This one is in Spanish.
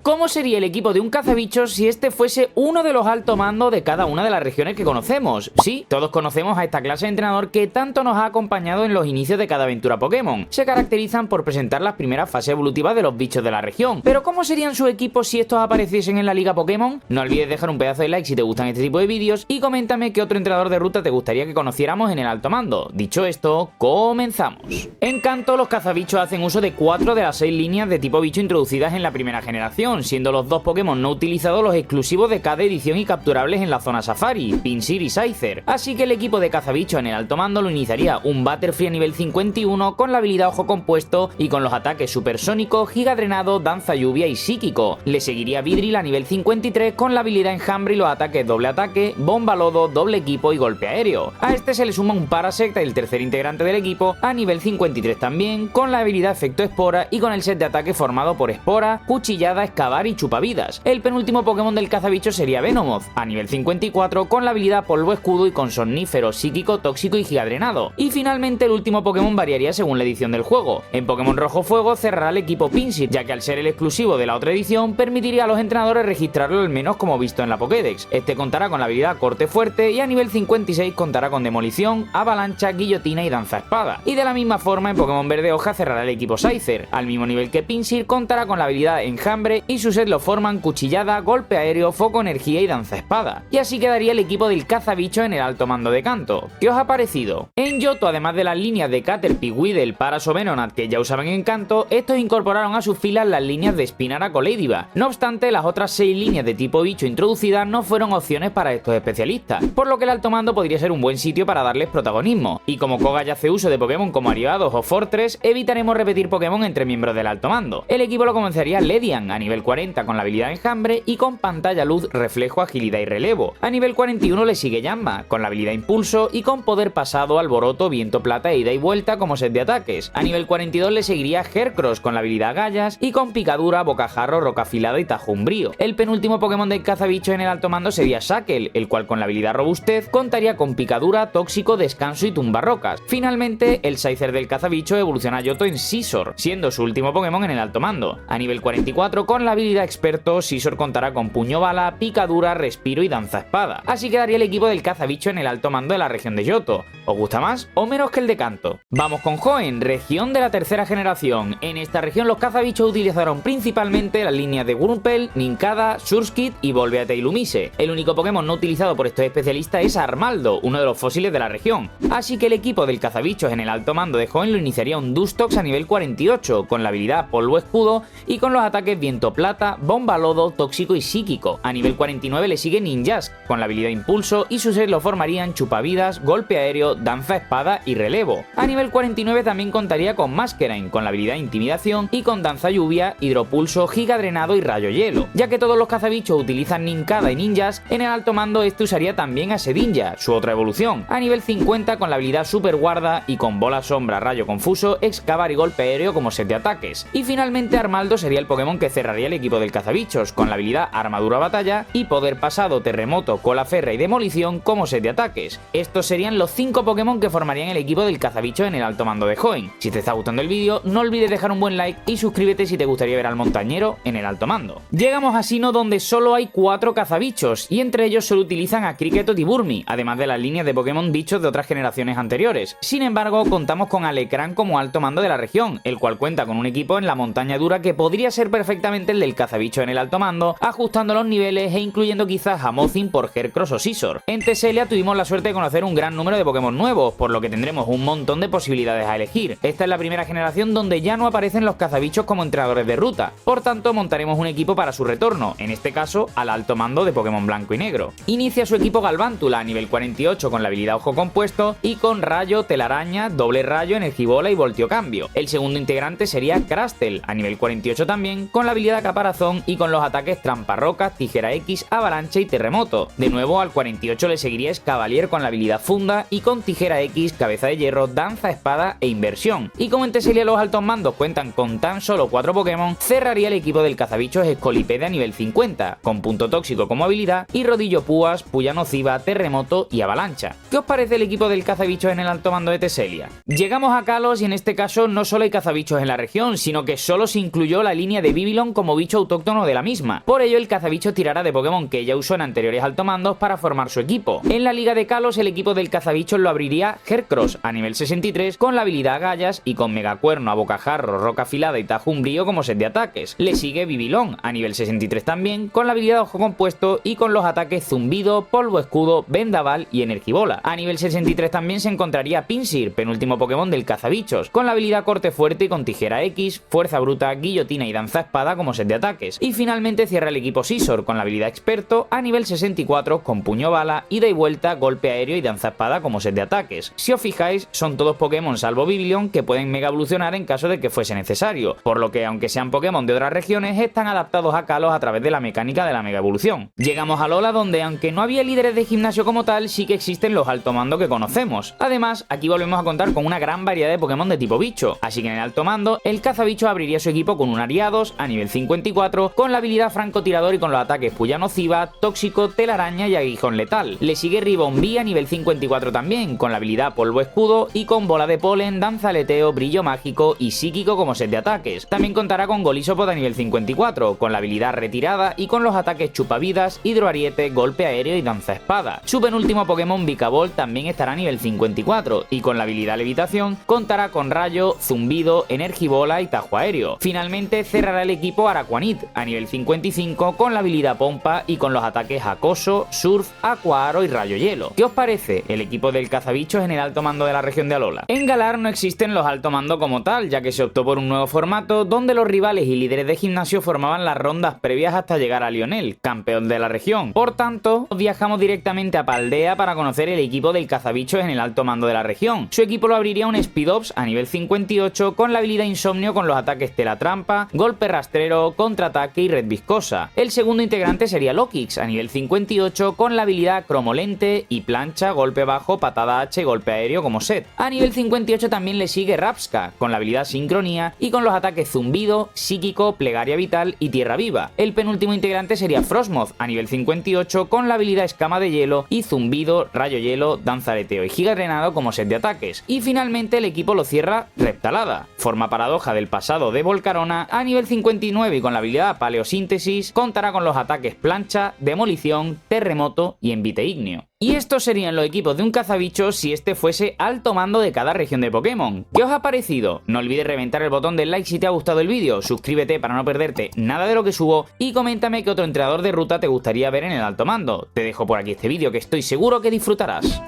¿Cómo sería el equipo de un cazabichos si este fuese uno de los alto mandos de cada una de las regiones que conocemos? Sí, todos conocemos a esta clase de entrenador que tanto nos ha acompañado en los inicios de cada aventura Pokémon. Se caracterizan por presentar las primeras fases evolutivas de los bichos de la región. Pero ¿cómo serían sus equipos si estos apareciesen en la Liga Pokémon? No olvides dejar un pedazo de like si te gustan este tipo de vídeos y coméntame qué otro entrenador de ruta te gustaría que conociéramos en el alto mando. Dicho esto, comenzamos. En Kanto, los cazabichos hacen uso de 4 de las 6 líneas de tipo bicho introducidas en la primera generación, siendo los 2 Pokémon no utilizados los exclusivos de cada edición y capturables en la zona Safari, Pinsir y Scyther. Así que el equipo de cazabichos en el alto mando lo iniciaría un Butterfree a nivel 51 con la habilidad Ojo Compuesto y con los ataques Supersónico, Giga Drenado, Danza Lluvia y Psíquico. Le seguiría Vidril a nivel 53 con la habilidad Enjambre y los ataques Doble Ataque, Bomba Lodo, Doble Equipo y Golpe Aéreo. A este se le suma un Parasect, el tercer integrante del equipo, a nivel 53 también, con la habilidad Efecto Espora y con el set de ataque formado por Espora, Cuchillada, Excavar y Chupavidas. El penúltimo Pokémon del cazabicho sería Venomoth, a nivel 54 con la habilidad Polvo Escudo y con Somnífero, Psíquico, Tóxico y Gigadrenado. Y finalmente el último Pokémon variaría según la edición del juego. En Pokémon Rojo Fuego cerrará el equipo Pinsir, ya que al ser el exclusivo de la otra edición permitiría a los entrenadores registrarlo al menos como visto en la Pokédex. Este contará con la habilidad Corte Fuerte y a nivel 56 contará con Demolición, Avalancha, Guillotina y Danza Espada. Y de la misma forma en Pokémon Verde Hoja cerrará el equipo Scyther. Al mismo nivel que Pinsir contará con la habilidad Enjambre y su set lo forman Cuchillada, Golpe Aéreo, Foco Energía y Danza Espada. Y así quedaría el equipo del cazabicho en el alto mando de Kanto. ¿Qué os ha parecido? En Johto, además de las líneas de Caterpie, Weedle, Paraso, Venonat que ya usaban en Kanto, estos incorporaron a sus filas las líneas de Spinaraco, Ladybug. No obstante, las otras 6 líneas de tipo bicho introducidas no fueron opciones para estos especialistas, por lo que el alto mando podría ser un buen sitio para darles protagonismo. Y como Koga ya hace uso de Pokémon como Ariados o Fortress, evitaremos repetir Pokémon entre miembros del alto mando. El equipo lo comenzaría Ledian a nivel 40 con la habilidad Enjambre y con Pantalla Luz, Reflejo, Agilidad y Relevo. A nivel 41 le sigue Yanma con la habilidad Impulso y con Poder Pasado, Alboroto, Viento Plata e Ida y Vuelta como set de ataques. A nivel 42 le seguiría Hercross con la habilidad Gallas y con Picadura, Bocajarro, Roca Afilada y Tajo Umbrío. El penúltimo Pokémon del cazabicho en el alto mando sería Shackle, el cual con la habilidad Robustez contaría con Picadura, Tóxico, Descanso y Tumbarrocas. Finalmente, el Scyther del cazabicho evoluciona a Johto en Scizor, siendo su último Pokémon en el alto mando. A nivel 44, con la habilidad Experto, Scizor contará con Puño Bala, Picadura, Respiro y Danza Espada. Así quedaría el equipo del cazabicho en el alto mando de la región de Johto. ¿Os gusta más o menos que el de Kanto? Vamos con Hoenn, región de la tercera generación. En esta región los cazabichos utilizaron principalmente las líneas de Wurmpel, Nincada, Surskit y Volbeate y Lumise. El único Pokémon no utilizado por estos especialistas es Armaldo, uno de los fósiles de la región. Así que el equipo del cazabichos en el alto mando de Hoenn lo iniciaría un Dustox a nivel 48, con la habilidad Polvo Escudo y con los ataques Viento Plata, Bomba Lodo, Tóxico y Psíquico. A nivel 49 le sigue Ninjask, con la habilidad Impulso y sus set lo formarían Chupavidas, Golpe Aéreo, Danza Espada y Relevo. A nivel 49 también contaría con Masquerain, con la habilidad Intimidación y con Danza Lluvia, Hidropulso, Giga Drenado y Rayo Hielo. Ya que todos los cazabichos utilizan Nincada y Ninjas, en el alto mando este usaría también a Sedinja, su otra evolución. A nivel 50 con la habilidad Super Guarda y con Bola Sombra, Rayo Confuso, Excavar y Golpe Aéreo como set de ataques. Y finalmente Armaldo sería el Pokémon que cerraría el equipo del cazabichos, con la habilidad Armadura Batalla y Poder Pasado, Terremoto, Cola Ferra y Demolición como set de ataques. Estos serían los 5 Pokémon que formarían el equipo del cazabicho en el alto mando de Hoenn. Si te está gustando el vídeo, no olvides dejar un buen like y suscríbete si te gustaría ver al montañero en el alto mando. Llegamos a Sinnoh, donde solo hay 4 cazabichos y entre ellos solo utilizan a Kricketot y Burmy, además de las líneas de Pokémon bichos de otras generaciones anteriores. Sin embargo, contamos con Alekran como alto mando de la región, el cual cuenta con un equipo en la montaña dura que podría ser perfectamente el del cazabicho en el alto mando, ajustando los niveles e incluyendo quizás a Mozin por Hercross o Scizor. En Teselia tuvimos la suerte de conocer un gran número de Pokémon nuevos, por lo que tendremos un montón de posibilidades a elegir. Esta es la primera generación donde ya no aparecen los cazabichos como entrenadores de ruta, por tanto montaremos un equipo para su retorno, en este caso al alto mando de Pokémon Blanco y Negro. Inicia su equipo Galvántula a nivel 48 con la habilidad Ojo Compuesto y con Rayo, Telaraña, Doble Rayo, Energibola y Voltio Cambio. El segundo integrante sería Crustle a nivel 48 también con la habilidad Caparazón y con los ataques Tramparrocas, Tijera X, Avalancha y Terremoto. De nuevo al 48 le seguiría Escavalier con la habilidad Funda y con Tijera X, Cabeza de Hierro, Danza Espada e Inversión. Y como en Teselia los altos mandos cuentan con tan solo 4 Pokémon, cerraría el equipo del cazabichos Escolipede a nivel 50, con Punto Tóxico como habilidad y Rodillo Púas, Puya Nociva, Terremoto y Avalancha. ¿Qué os parece el equipo del cazabichos en el alto mando de Teselia? Llegamos a Kalos y en este caso no solo hay cazabichos en la región, sino que solo se incluyó la línea de Babylon como como bicho autóctono de la misma. Por ello, el cazabichos tirará de Pokémon que ya usó en anteriores altomandos para formar su equipo. En la Liga de Kalos, el equipo del cazabichos lo abriría Hercross a nivel 63 con la habilidad Agallas y con Megacuerno, Abocajarro, Roca Afilada y Tajo Umbrío como set de ataques. Le sigue Bibilón a nivel 63 también con la habilidad Ojo Compuesto y con los ataques Zumbido, Polvo Escudo, Vendaval y Energibola. A nivel 63 también se encontraría Pinsir, penúltimo Pokémon del cazabichos, con la habilidad Corte Fuerte y con Tijera X, Fuerza Bruta, Guillotina y Danza Espada como set de ataques. Y finalmente cierra el equipo Scizor con la habilidad Experto a nivel 64 con Puño Bala, Ida y Vuelta, Golpe Aéreo y Danza Espada como set de ataques. Si os fijáis, son todos Pokémon salvo Bibilion que pueden mega evolucionar en caso de que fuese necesario, por lo que aunque sean Pokémon de otras regiones, están adaptados a Kalos a través de la mecánica de la mega evolución. Llegamos a Alola, donde aunque no había líderes de gimnasio como tal, sí que existen los alto mando que conocemos. Además, aquí volvemos a contar con una gran variedad de Pokémon de tipo bicho, así que en el alto mando, el cazabicho abriría su equipo con un Ariados a nivel 54, con la habilidad Francotirador y con los ataques Puya Nociva, Tóxico, Telaraña y Aguijón Letal. Le sigue Ribombee a nivel 54 también, con la habilidad Polvo Escudo y con Bola de Polen, Danza Aleteo, Brillo Mágico y Psíquico como set de ataques. También contará con Golisopod a nivel 54, con la habilidad Retirada y con los ataques Chupavidas, Hidroariete, Golpe Aéreo y Danza Espada. Su penúltimo Pokémon Vikavolt también estará a nivel 54 y con la habilidad Levitación contará con Rayo, Zumbido, Energibola y Tajo Aéreo. Finalmente cerrará el equipo Araquanid a nivel 55 con la habilidad Pompa y con los ataques Acoso, Surf, Aquaaro y Rayo Hielo. ¿Qué os parece el equipo del cazabichos en el alto mando de la región de Alola? En Galar no existen los alto mando como tal, ya que se optó por un nuevo formato donde los rivales y líderes de gimnasio formaban las rondas previas hasta llegar a Lionel, campeón de la región. Por tanto, viajamos directamente a Paldea para conocer el equipo del cazabichos en el alto mando de la región. Su equipo lo abriría un Speedops a nivel 58 con la habilidad Insomnio con los ataques Telatrampa, Golpe Rastrero, Contraataque y Red Viscosa. El segundo integrante sería Lokix a nivel 58 con la habilidad Cromolente y Plancha, Golpe Bajo, Patada H y Golpe Aéreo como set. A nivel 58 también le sigue Rapska con la habilidad Sincronía y con los ataques Zumbido, Psíquico, Plegaria Vital y Tierra Viva. El penúltimo integrante sería Frostmoth a nivel 58 con la habilidad Escama de Hielo y Zumbido, Rayo Hielo, Danza Aleteo y Giga Drenado como set de ataques. Y finalmente el equipo lo cierra Reptalada, forma paradoja del pasado de Volcarona a nivel 59 y con la habilidad Paleosíntesis contará con los ataques Plancha, Demolición, Terremoto y Envite Ignio. Y estos serían los equipos de un cazabichos si este fuese alto mando de cada región de Pokémon. ¿Qué os ha parecido? No olvides reventar el botón del like si te ha gustado el vídeo, suscríbete para no perderte nada de lo que subo y coméntame qué otro entrenador de ruta te gustaría ver en el alto mando. Te dejo por aquí este vídeo que estoy seguro que disfrutarás.